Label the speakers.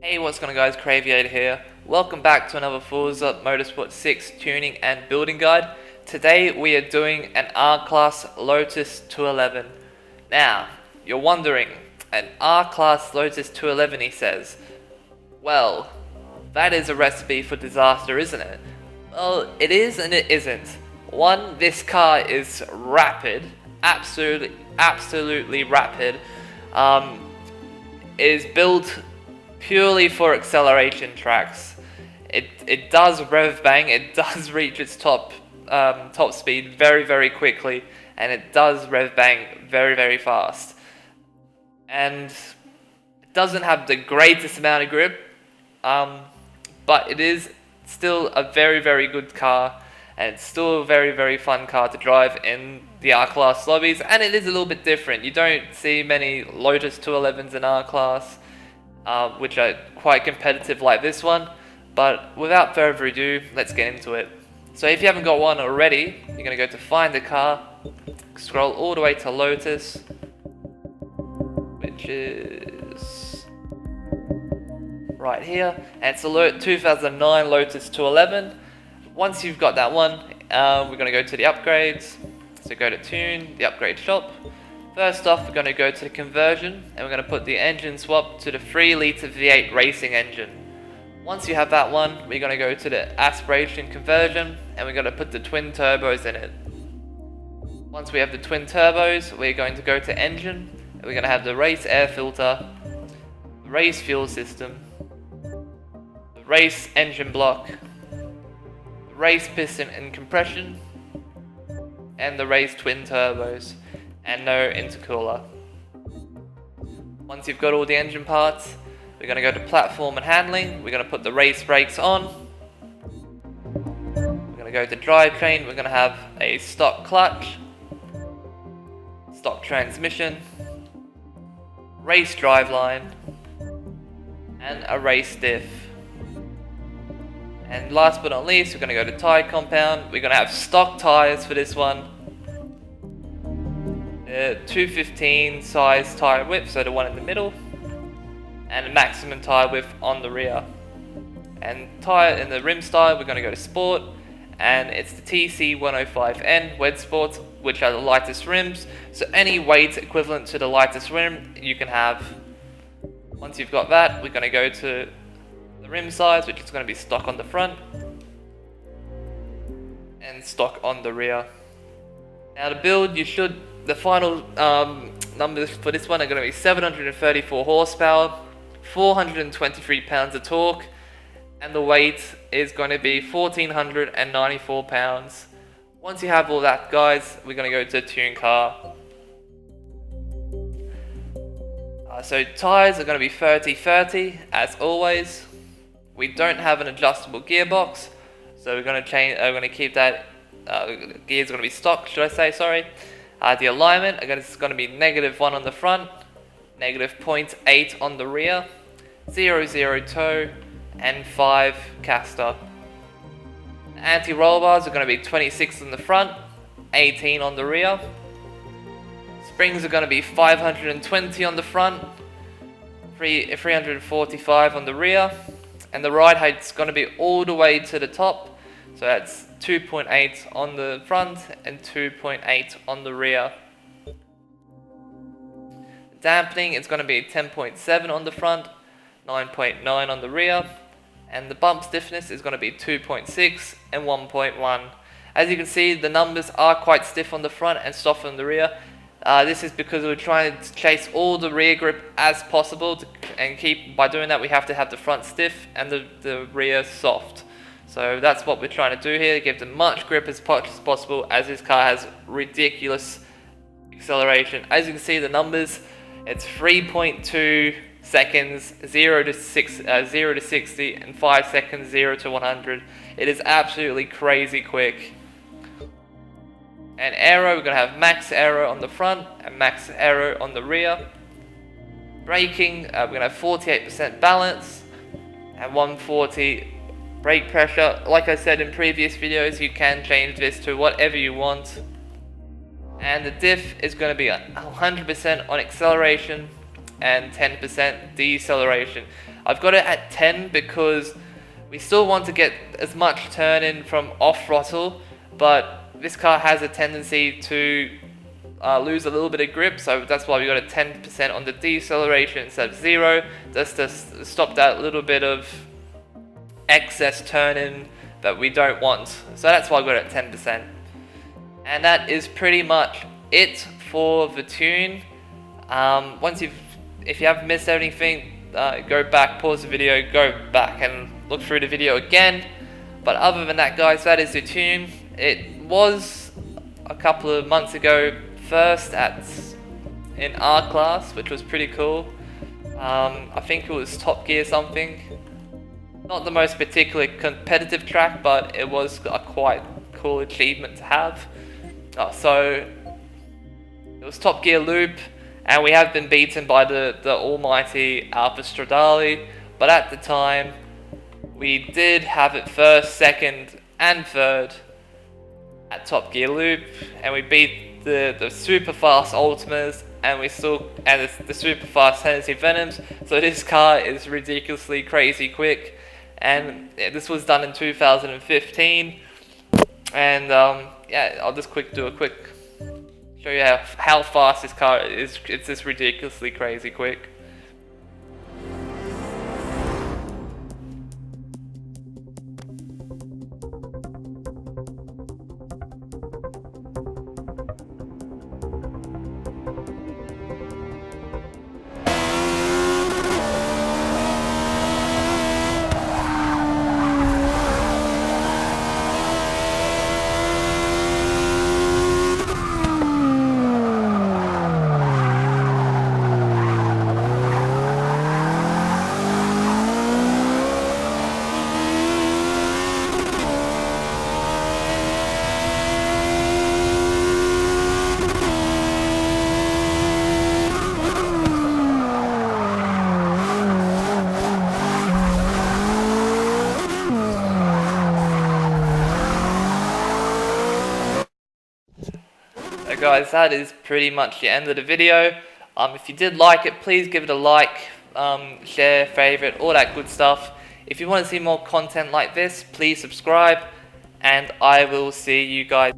Speaker 1: Hey, what's going on guys, Craviator here. Welcome back to another Forza Motorsport 6 tuning and building guide. Today we are doing an R-Class Lotus 211. Now, you're wondering, an R-Class Lotus 211 he says. Well, that is a recipe for disaster, isn't it? Well, it is and it isn't. One, this car is rapid, absolutely rapid. It is built purely for acceleration tracks. It does rev bang, it does reach its top speed very quickly, and it does rev bang very fast. And it doesn't have the greatest amount of grip, but it is still a very good car, and it's still a very fun car to drive in the R-Class lobbies, and it is a little bit different. You don't see many Lotus 211s in R-Class, which are quite competitive like this one. But without further ado, let's get into it. So if you haven't got one already, you're going to go to find the car, scroll all the way to Lotus, which is right here, and it's a 2009 Lotus 211. Once you've got that one, we're going to go to the upgrades. So go to tune, the upgrade shop. First off, we're going to go to the conversion, and we're going to put the engine swap to the 3-litre V8 racing engine. Once you have that one, we're going to go to the aspiration conversion, and we're going to put the twin turbos in it. Once we have the twin turbos, we're going to go to engine, and we're going to have the race air filter, the race fuel system, the race engine block, the race piston and compression, and the race twin turbos, and no intercooler. Once you've got all the engine parts, we're going to go to platform and handling. We're going to put the race brakes on. We're going to go to drivetrain. We're going to have a stock clutch, stock transmission, race driveline, and a race diff. And last but not least, we're going to go to tyre compound. We're going to have stock tyres for this one. 215 size tyre width, so the one in the middle, and a maximum tyre width on the rear. And tyre in the rim style, we're going to go to sport, and it's the TC105N Wed Sports, which are the lightest rims, so any weight equivalent to the lightest rim you can have. Once you've got that, we're going to go to the rim size, which is going to be stock on the front and stock on the rear. Now to build, the final numbers for this one are going to be 734 horsepower, 423 pounds of torque, and the weight is going to be 1494 pounds. Once you have all that, guys, we're going to go to a tune car. So tyres are going to be 30-30 as always. We don't have an adjustable gearbox, so we're going to change. We're going to keep that. Gears are going to be stock, should I say? Sorry. The alignment is going to be -1 on the front, -0.8 on the rear, 0 toe, and 5 caster. Anti-roll bars are going to be 26 on the front, 18 on the rear. Springs are going to be 520 on the front, 345 on the rear, and the ride height is going to be all the way to the top, so that's 2.8 on the front and 2.8 on the rear. Dampening is going to be 10.7 on the front, 9.9 on the rear, and the bump stiffness is going to be 2.6 and 1.1. As you can see, the numbers are quite stiff on the front and soft on the rear. This is because we're trying to chase all the rear grip as possible, by doing that we have to have the front stiff and the rear soft. So that's what we're trying to do here, give them much grip as possible, as this car has ridiculous acceleration. As you can see, the numbers, it's 3.2 seconds 0 to 60 and 5 seconds 0 to 100. It is absolutely crazy quick. And aero, we're going to have max aero on the front and max aero on the rear. Braking, we're going to have 48% balance and 140 brake pressure. Like I said in previous videos, you can change this to whatever you want. And the diff is going to be 100% on acceleration and 10% deceleration. I've got it at 10 because we still want to get as much turn in from off throttle, but this car has a tendency to lose a little bit of grip, so that's why we got a 10% on the deceleration instead of 0, just to stop that little bit of excess turn in that we don't want. So that's why I got it at 10%. And that is pretty much it for the tune. If you have missed anything, go back, pause the video, go back and look through the video again. But other than that, guys, that is the tune. It was a couple of months ago first in our class, which was pretty cool. I think it was Top Gear something. Not the most particularly competitive track, but it was a quite cool achievement to have. So it was Top Gear Loop, and we have been beaten by the almighty Alpha Stradale, but at the time we did have it first, second and third at Top Gear Loop, and we beat the super fast Ultimas, and the super fast Hennessy Venoms. So this car is ridiculously crazy quick, and this was done in 2015. And yeah, I'll just do a quick show you how fast this car is. It's just ridiculously crazy quick. So guys, that is pretty much the end of the video. If you did like it, please give it a like, share, favorite, all that good stuff. If you want to see more content like this, please subscribe, and I will see you guys.